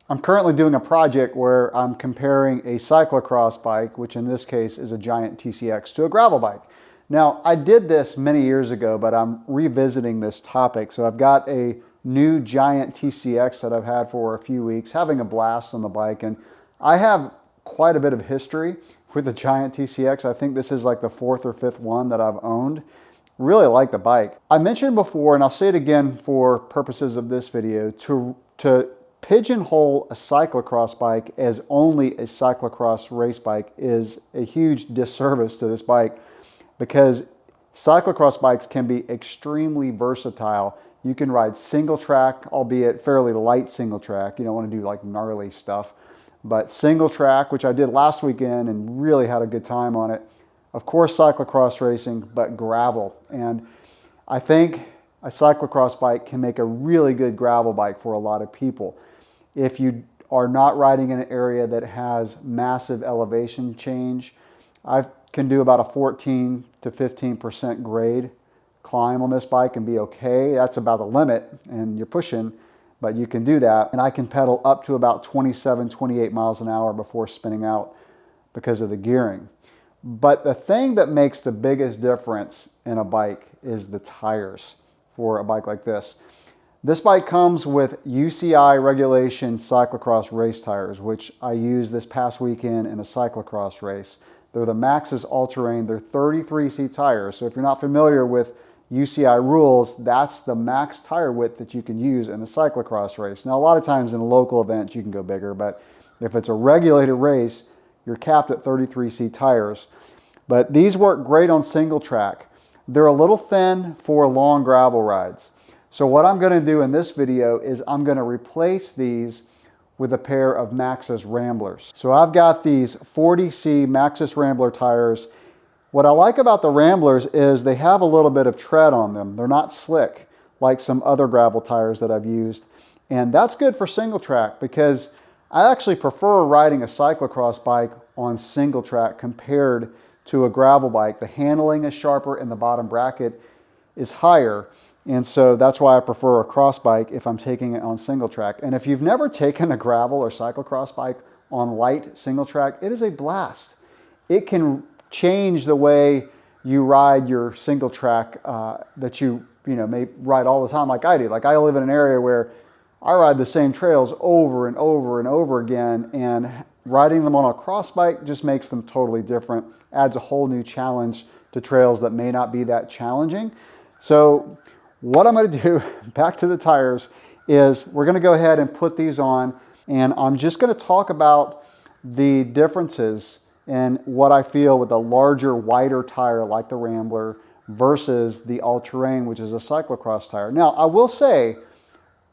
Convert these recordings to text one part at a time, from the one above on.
I'm currently doing a project where I'm comparing a cyclocross bike, which in this case is a Giant TCX, to a gravel bike. Now, I did this many years ago, but I'm revisiting this topic. So I've got a new Giant TCX that I've had for a few weeks, having a blast on the bike. And I have quite a bit of history with the Giant TCX. I think this is like the fourth or fifth one that I've owned. Really like the bike. I mentioned before, and I'll say it again for purposes of this video, to pigeonhole a cyclocross bike as only a cyclocross race bike is a huge disservice to this bike, because cyclocross bikes can be extremely versatile. You can ride single track, albeit fairly light single track. You don't want to do like gnarly stuff, but single track, which I did last weekend and really had a good time on it. Of course, cyclocross racing, but gravel. And I think a cyclocross bike can make a really good gravel bike for a lot of people. If you are not riding in an area that has massive elevation change, I can do about a 14 to 15% grade climb on this bike and be okay. That's about the limit, and you're pushing, but you can do that. And I can pedal up to about 27, 28 miles an hour before spinning out because of the gearing. But the thing that makes the biggest difference in a bike is the tires for a bike like this. This bike comes with UCI regulation cyclocross race tires, which I used this past weekend in a cyclocross race. They're the Maxxis All-Terrain. They're 33C tires. So if you're not familiar with UCI rules, that's the max tire width that you can use in a cyclocross race. Now, a lot of times in local events, you can go bigger, but if it's a regulated race, you're capped at 33C tires. But these work great on single track. They're a little thin for long gravel rides. So what I'm going to do in this video is I'm going to replace these with a pair of Maxxis Ramblers. So I've got these 40C Maxxis Rambler tires. What I like about the Ramblers is they have a little bit of tread on them. They're not slick like some other gravel tires that I've used. And that's good for single track, because I actually prefer riding a cyclocross bike on single track compared to a gravel bike. The handling is sharper and the bottom bracket is higher. And so that's why I prefer a cross bike if I'm taking it on single track. And if you've never taken a gravel or cyclocross bike on light single track, it is a blast. It can change the way you ride your single track that you may ride all the time like I do. Like, I live in an area where I ride the same trails over and over and over again, and riding them on a cross bike just makes them totally different, adds a whole new challenge to trails that may not be that challenging. So what I'm going to do, back to the tires, is we're going to go ahead and put these on, and I'm just going to talk about the differences in what I feel with a larger, wider tire like the Rambler versus the All-Terrain, which is a cyclocross tire. Now, I will say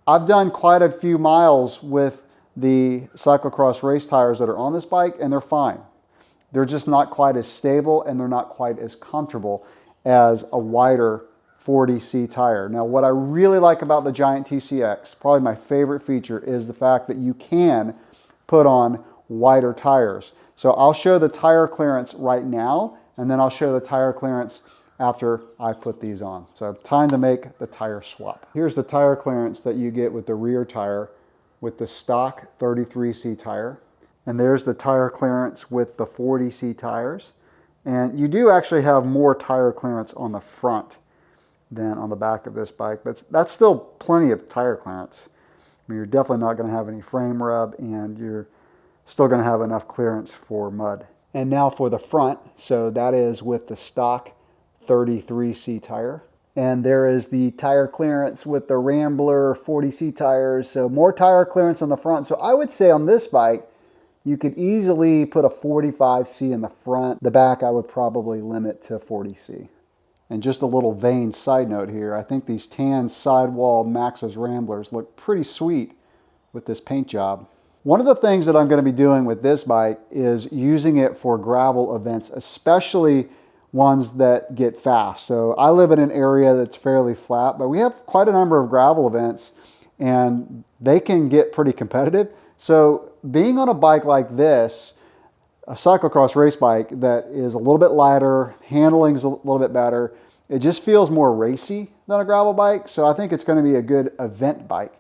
I've done quite a few miles with the cyclocross race tires that are on this bike, and they're fine. They're just not quite as stable, and they're not quite as comfortable as a wider 40C tire. Now, what I really like about the Giant TCX, probably my favorite feature, is the fact that you can put on wider tires. So I'll show the tire clearance right now, and then I'll show the tire clearance after I put these on. So time to make the tire swap. Here's the tire clearance that you get with the rear tire with the stock 33C tire. And there's the tire clearance with the 40C tires. And you do actually have more tire clearance on the front than on the back of this bike, but that's still plenty of tire clearance. I mean, you're definitely not going to have any frame rub, and you're still going to have enough clearance for mud. And now for the front. So that is with the stock 33C tire. And there is the tire clearance with the Rambler 40C tires. So more tire clearance on the front. So I would say on this bike, you could easily put a 45C in the front. The back I would probably limit to 40C. And just a little vain side note here, I think these tan sidewall Maxxis Ramblers look pretty sweet with this paint job. One of the things that I'm going to be doing with this bike is using it for gravel events, especially ones that get fast. So I live in an area that's fairly flat, but we have quite a number of gravel events, and they can get pretty competitive. So being on a bike like this, a cyclocross race bike that is a little bit lighter, handling's a little bit better, it just feels more racy than a gravel bike. So I think it's going to be a good event bike.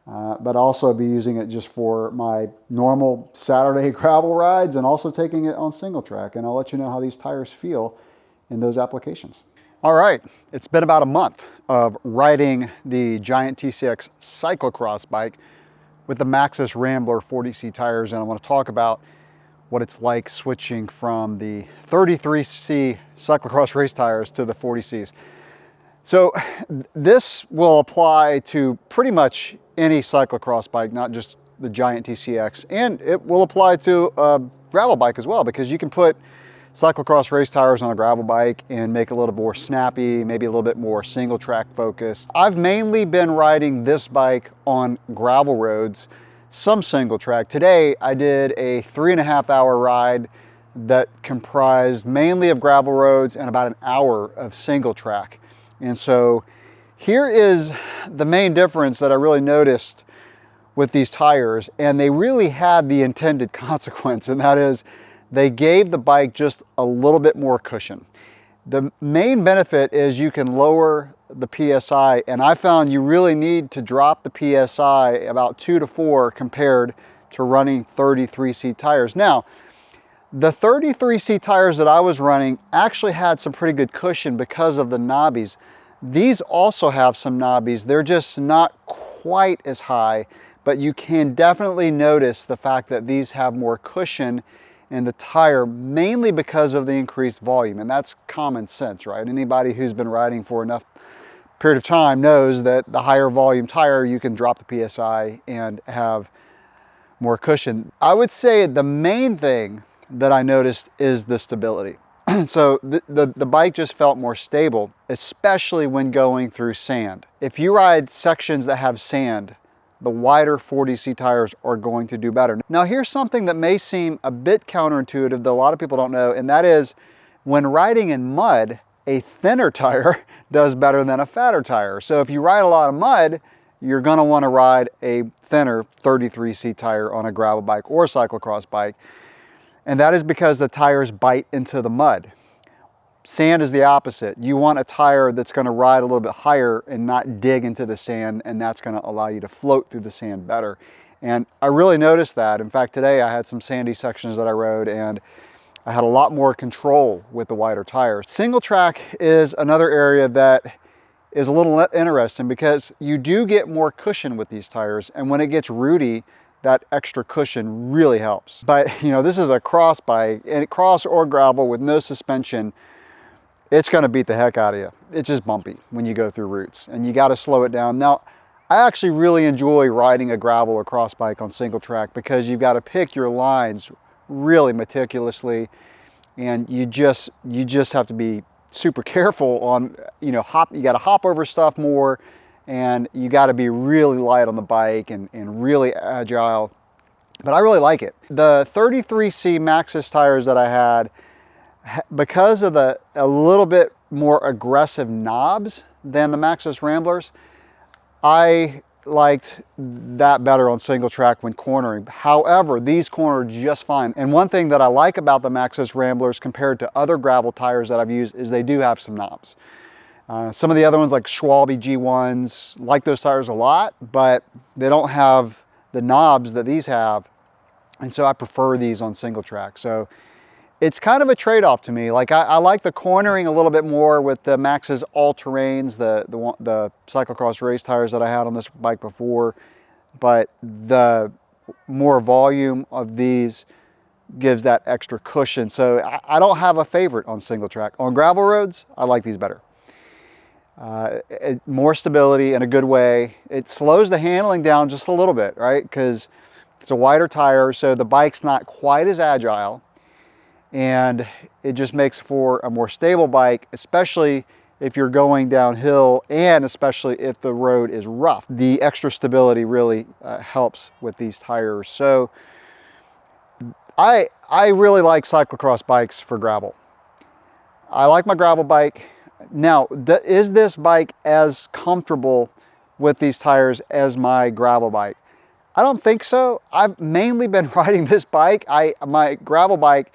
but also be using it just for my normal Saturday gravel rides and also taking it on single track. And I'll let you know how these tires feel in those applications. All right, it's been about a month of riding the Giant TCX Cyclocross bike with the Maxxis Rambler 40C tires, and I want to talk about what it's like switching from the 33C cyclocross race tires to the 40Cs. So this will apply to pretty much any cyclocross bike, not just the Giant TCX, and it will apply to a gravel bike as well, because you can put cyclocross race tires on a gravel bike and make it a little more snappy, maybe a little bit more single track focused. I've mainly been riding this bike on gravel roads, some single track. Today I did a 3.5 hour ride that comprised mainly of gravel roads and about an hour of single track. And so here is the main difference that I really noticed with these tires, and they really had the intended consequence, and that is they gave the bike just a little bit more cushion. The main benefit is you can lower the PSI, and I found you really need to drop the PSI about 2 to 4 compared to running 33C tires. Now, the 33C tires that I was running actually had some pretty good cushion because of the knobbies. These also have some knobbies. They're just not quite as high, but you can definitely notice the fact that these have more cushion in the tire, mainly because of the increased volume. And that's common sense, right? Anybody who's been riding for enough period of time knows that the higher volume tire, you can drop the PSI and have more cushion. I would say the main thing that I noticed is the stability. So the bike just felt more stable, especially when going through sand. If you ride sections that have sand, the wider 40C tires are going to do better. Now here's something that may seem a bit counterintuitive that a lot of people don't know, and that is when riding in mud, a thinner tire does better than a fatter tire. So if you ride a lot of mud, you're gonna wanna ride a thinner 33C tire on a gravel bike or a cyclocross bike. And that is because the tires bite into the mud. Sand is the opposite. You want a tire that's going to ride a little bit higher and not dig into the sand, and that's going to allow you to float through the sand better. And I really noticed that. In fact, today I had some sandy sections that I rode, and I had a lot more control with the wider tires. Single track is another area that is a little interesting because you do get more cushion with these tires, and when it gets rooty, that extra cushion really helps. But you know, this is a cross bike, and cross or gravel with no suspension, it's gonna beat the heck out of you. It's just bumpy when you go through roots, and you gotta slow it down. Now, I actually really enjoy riding a gravel or cross bike on single track because you've gotta pick your lines really meticulously, and you just have to be super careful on, you know, you gotta hop over stuff more, and you got to be really light on the bike and really agile. But I really like it. The 33C Maxxis tires that I had, because of a little bit more aggressive knobs than the Maxxis Ramblers, I liked that better on single track when cornering. However, these corner just fine. And one thing that I like about the Maxxis Ramblers compared to other gravel tires that I've used is they do have some knobs. Some of the other ones like Schwalbe G1s, like those tires a lot, but they don't have the knobs that these have. And so I prefer these on single track. So it's kind of a trade-off to me. Like I like the cornering a little bit more with the Maxxis all-terrains, the cyclocross race tires that I had on this bike before, but the more volume of these gives that extra cushion. So I don't have a favorite on single track. On gravel roads, I like these better. More stability in a good way. It slows the handling down just a little bit, right? Because it's a wider tire, so the bike's not quite as agile, and it just makes for a more stable bike, especially if you're going downhill and especially if the road is rough. The extra stability really helps with these tires. So I really like cyclocross bikes for gravel. I like my gravel bike. Now, is this bike as comfortable with these tires as my gravel bike? I don't think so. I've mainly been riding this bike. My gravel bike,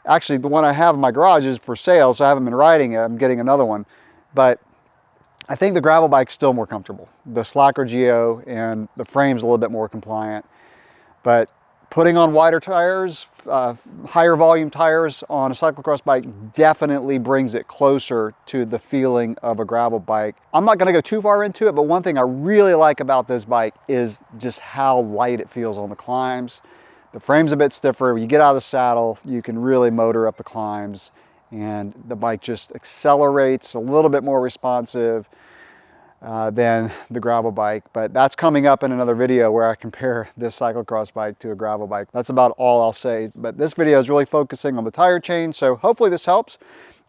actually the one I have in my garage is for sale, so I haven't been riding it. I'm getting another one. But I think the gravel bike's still more comfortable. The Slacker Geo and the frame's a little bit more compliant, but putting on wider tires, higher volume tires on a cyclocross bike definitely brings it closer to the feeling of a gravel bike. I'm not gonna go too far into it, but one thing I really like about this bike is just how light it feels on the climbs. The frame's a bit stiffer. When you get out of the saddle, you can really motor up the climbs, and the bike just accelerates, a little bit more responsive than the gravel bike. But that's coming up in another video where I compare this cyclocross bike to a gravel bike. That's about all I'll say. But this video is really focusing on the tire change, so hopefully this helps.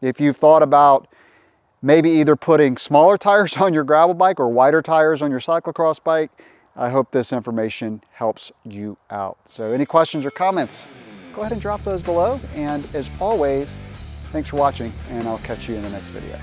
If you've thought about maybe either putting smaller tires on your gravel bike or wider tires on your cyclocross bike, I hope this information helps you out. So any questions or comments, go ahead and drop those below. And as always, thanks for watching, and I'll catch you in the next video.